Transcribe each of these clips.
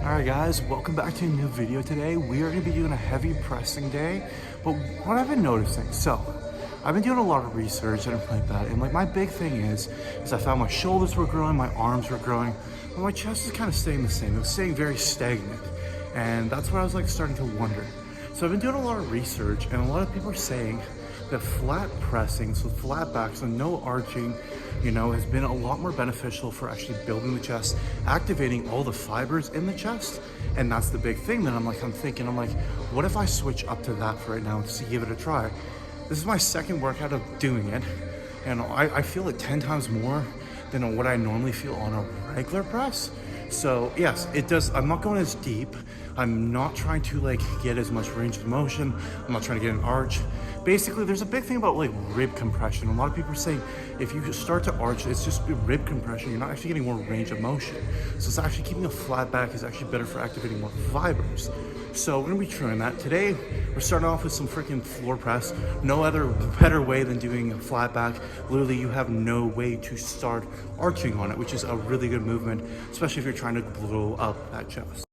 Alright guys, welcome back to a new video today. We are going to be doing a heavy pressing day, but what I've been noticing, so I've been doing a lot of research and everything like that, and like my big thing is I found my shoulders were growing, my arms were growing, but my chest is kind of staying the same. It was staying very stagnant, and that's where I was like starting to wonder. So I've been doing a lot of research, and a lot of people are saying that flat pressing, so flat back, so no arching, has been a lot more beneficial for actually building the chest, activating all the fibers in the chest. And that's the big thing that I'm thinking, what if I switch up to that for right now to give it a try? This is my second workout of doing it, and I feel it 10 times more than what I normally feel on a regular press. So yes, it does. I'm not going as deep. I'm not trying to get as much range of motion. I'm not trying to get an arch. Basically, there's a big thing about rib compression. A lot of people are saying if you start to arch, it's just rib compression. You're not actually getting more range of motion. So it's actually keeping a flat back is actually better for activating more fibers. So we're gonna be trying that. Today, we're starting off with some freaking floor press. No other better way than doing a flat back. Literally, you have no way to start arching on it, which is a really good movement, especially if you're trying to blow up that chest.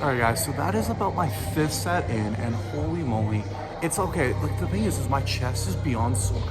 Alright guys, so that is about my 5th set in, and holy moly, it's okay. The thing is my chest is beyond sore.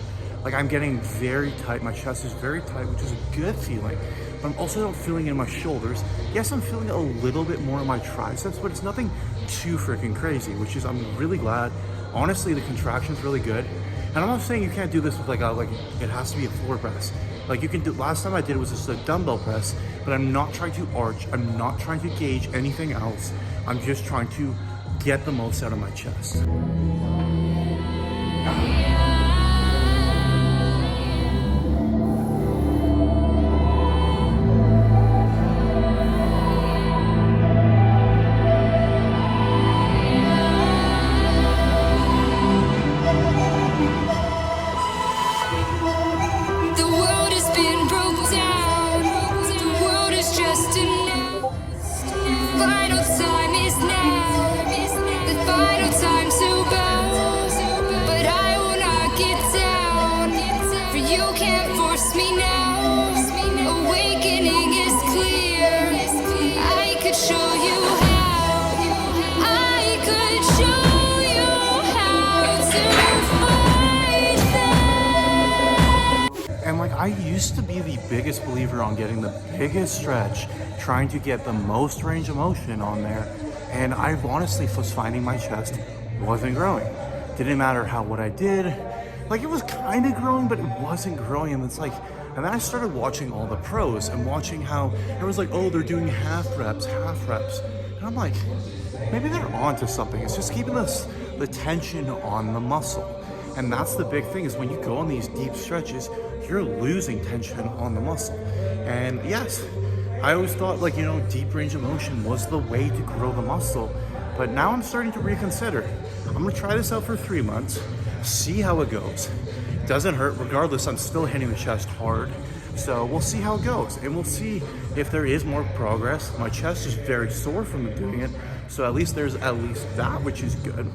I'm getting very tight, my chest is very tight, which is a good feeling, but I'm also not feeling it in my shoulders. Yes, I'm feeling a little bit more in my triceps, but it's nothing too freaking crazy, which is, I'm really glad. Honestly, the contraction's really good. And I'm not saying you can't do this with it has to be a floor press. You can do, last time I did it was just a dumbbell press, but I'm not trying to arch, I'm not trying to gauge anything else. I'm just trying to get the most out of my chest. Time to bow, but I will not. I used to be the biggest believer on getting the biggest stretch, trying to get the most range of motion on there, and I honestly was finding my chest wasn't growing. Didn't matter what I did, like it was kind of growing, but it wasn't growing. And it's like, and then I started watching all the pros and watching how it was like, oh, they're doing half reps, and I'm like, maybe they're onto something. It's just keeping the tension on the muscle. And that's the big thing, is when you go on these deep stretches, you're losing tension on the muscle. And yes, I always thought, like, you know, deep range of motion was the way to grow the muscle. But now I'm starting to reconsider. I'm gonna try this out for 3 months, see how it goes. It doesn't hurt, regardless, I'm still hitting the chest hard. So we'll see how it goes, and we'll see if there is more progress. My chest is very sore from doing it, so at least there's at least that, which is good.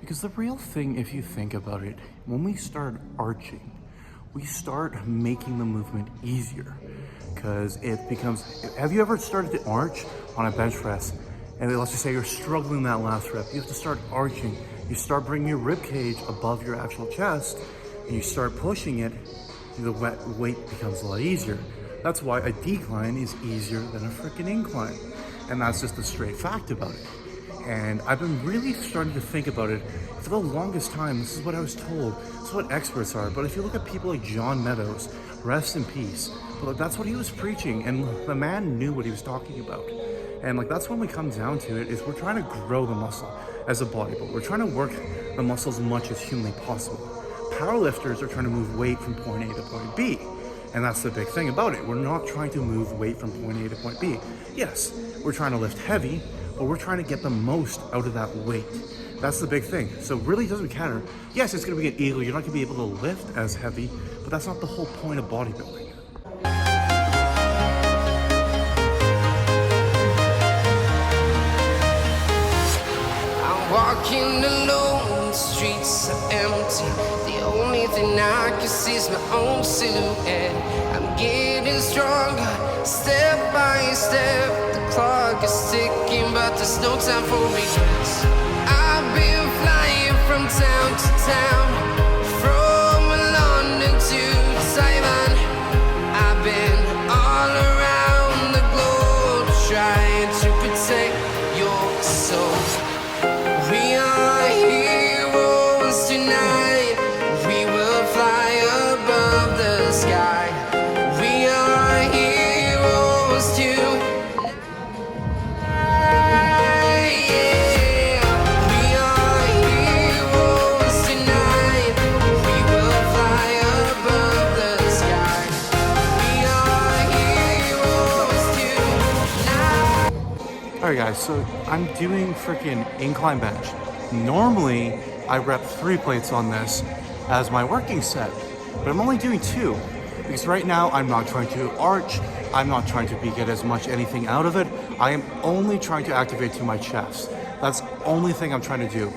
Because the real thing, if you think about it, when we start arching, we start making the movement easier. Because it becomes, have you ever started to arch on a bench press? And let's just say you're struggling that last rep. You have to start arching. You start bringing your rib cage above your actual chest, and you start pushing it, the weight becomes a lot easier. That's why a decline is easier than a freaking incline. And that's just the straight fact about it. And I've been really starting to think about it for the longest time. This is what I was told. This is what experts are. But if you look at people like John Meadows, rest in peace, but that's what he was preaching, and the man knew what he was talking about. And like, that's when we come down to it, is we're trying to grow the muscle as a bodybuilder. We're trying to work the muscle as much as humanly possible. Powerlifters are trying to move weight from point A to point B. And that's the big thing about it. We're not trying to move weight from point A to point B. Yes, we're trying to lift heavy, but we're trying to get the most out of that weight. That's the big thing. So really it doesn't matter. Yes, it's gonna be an ego. You're not gonna be able to lift as heavy, but that's not the whole point of bodybuilding. I'm walking alone, the streets are empty. The only thing I can see is my own silhouette. I'm getting stronger, step by step. Clock is ticking, but there's no time for regrets. I've been flying from town to town, from London to Taiwan. I've been all around the globe, trying to protect your soul. We are heroes tonight. We will fly above the sky. We are heroes tonight. Alright guys, so I'm doing freaking incline bench. Normally, I rep 3 plates on this as my working set, but I'm only doing 2. Because right now, I'm not trying to arch, I'm not trying to get as much anything out of it. I am only trying to activate to my chest. That's the only thing I'm trying to do.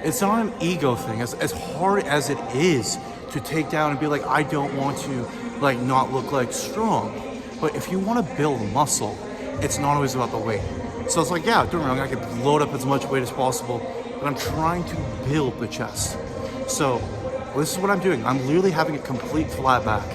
It's not an ego thing. As hard as it is to take down and be like, I don't want to like not look like strong. But if you want to build muscle, it's not always about the weight. So it's like, yeah, don't get me wrong, I can load up as much weight as possible, but I'm trying to build the chest. So this is what I'm doing. I'm literally having a complete flat back.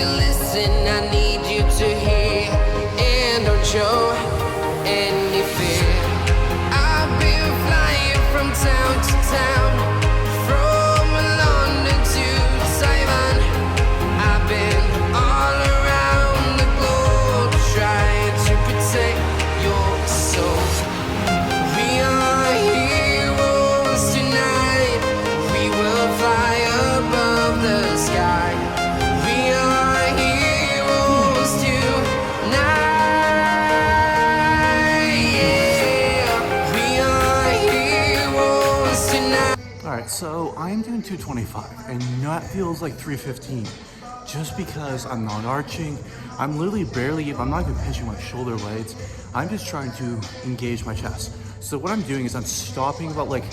to listen, I need you to hear, and don't show any fear. I've been flying from town to town, from London to Taiwan. I've been all around the globe trying to protect your soul. We are heroes tonight. We will fly above the sky. We are heroes tonight. Yeah. We are heroes tonight. All right, so I'm doing 225, and that feels like 315. Just because I'm not arching, I'm literally barely, I'm not even pinching my shoulder blades. I'm just trying to engage my chest. So what I'm doing is I'm stopping about like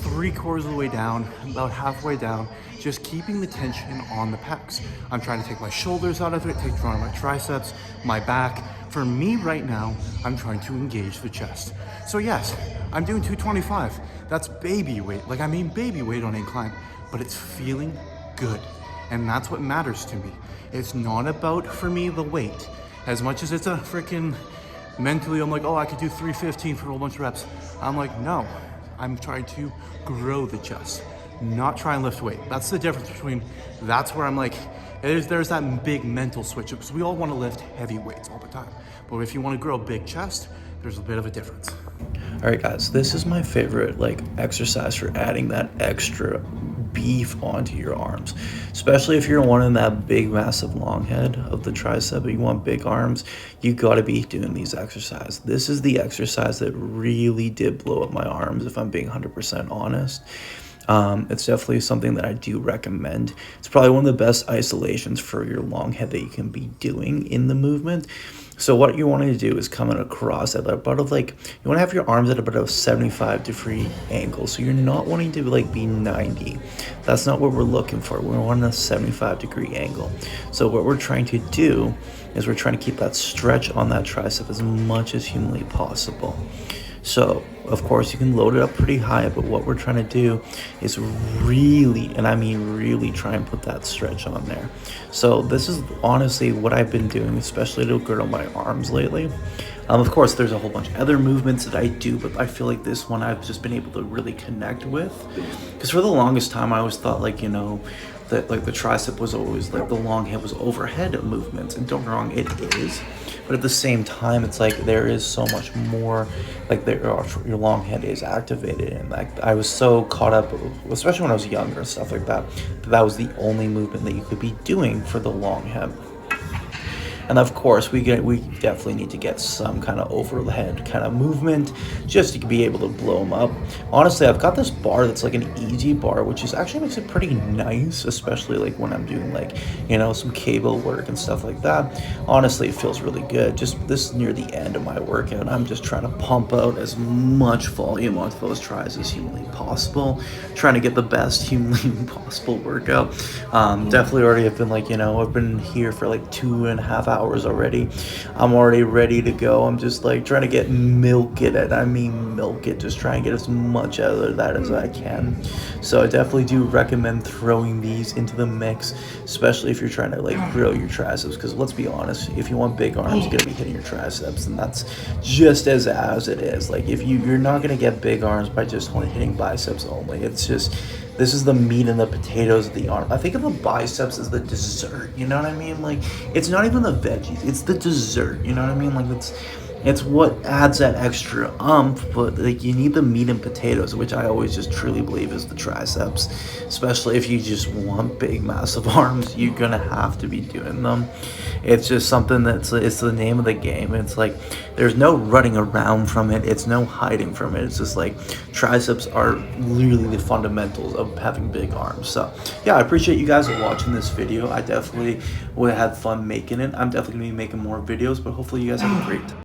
3/4 of the way down, about halfway down, just keeping the tension on the pecs. I'm trying to take my shoulders out of it, take on my triceps, my back. For me right now, I'm trying to engage the chest. So yes, I'm doing 225. That's baby weight, like I mean baby weight on incline, but it's feeling good. And that's what matters to me. It's not about, for me, the weight. As much as it's a freaking, mentally I'm like, oh, I could do 315 for a whole bunch of reps. I'm like, no, I'm trying to grow the chest, not try and lift weight. That's the difference between, that's where I'm like, there's that big mental switch, because we all want to lift heavy weights all the time. But if you want to grow a big chest, there's a bit of a difference. All right, guys, this is my favorite exercise for adding that extra beef onto your arms, especially if you're wanting that big massive long head of the tricep. You want big arms, you got to be doing these exercises. This is the exercise that really did blow up my arms, if I'm being 100% honest. It's definitely something that I do recommend. It's probably one of the best isolations for your long head that you can be doing in the movement. So what you want to do is come in across at about you want to have your arms at about a 75-degree angle. So you're not wanting to be 90. That's not what we're looking for. We're wanting a 75-degree angle. So what we're trying to do is we're trying to keep that stretch on that tricep as much as humanly possible. So, of course, you can load it up pretty high, but what we're trying to do is really, and I mean really, try and put that stretch on there. So this is honestly what I've been doing, especially to grow my arms lately. Of course, there's a whole bunch of other movements that I do, but I feel like this one I've just been able to really connect with. Because for the longest time, I always thought that the tricep was always the long head was overhead movements, and don't get me wrong, it is. But at the same time, it's there is so much more, your long head is activated. And I was so caught up, especially when I was younger and stuff like that, that was the only movement that you could be doing for the long head. And of course, we definitely need to get some kind of overhead kind of movement just to be able to blow them up. Honestly, I've got this bar that's an easy bar, which actually makes it pretty nice, especially when I'm doing some cable work and stuff like that. Honestly, it feels really good. Just this near the end of my workout, I'm just trying to pump out as much volume onto those tries as humanly possible, trying to get the best humanly possible workout. Definitely already have been I've been here for 2.5 hours already. I'm already ready to go. I'm just trying to milk it, just try and get as much out of that as I can. So I definitely do recommend throwing these into the mix, especially if you're trying to grow your triceps, because let's be honest, if you want big arms, you're gonna be hitting your triceps, and that's just as it is. If you're not gonna get big arms by just only hitting biceps only. It's just, this is the meat and the potatoes of the arm. I think of the biceps as the dessert, you know what I mean? It's not even the veggies, it's the dessert, you know what I mean? It's what adds that extra but you need the meat and potatoes, which I always just truly believe is the triceps. Especially if you just want big, massive arms, you're gonna have to be doing them. It's just something it's the name of the game. It's there's no running around from it. It's no hiding from it. It's just triceps are literally the fundamentals of having big arms. So yeah, I appreciate you guys watching this video. I definitely would have had fun making it. I'm definitely gonna be making more videos, but hopefully you guys have a great time.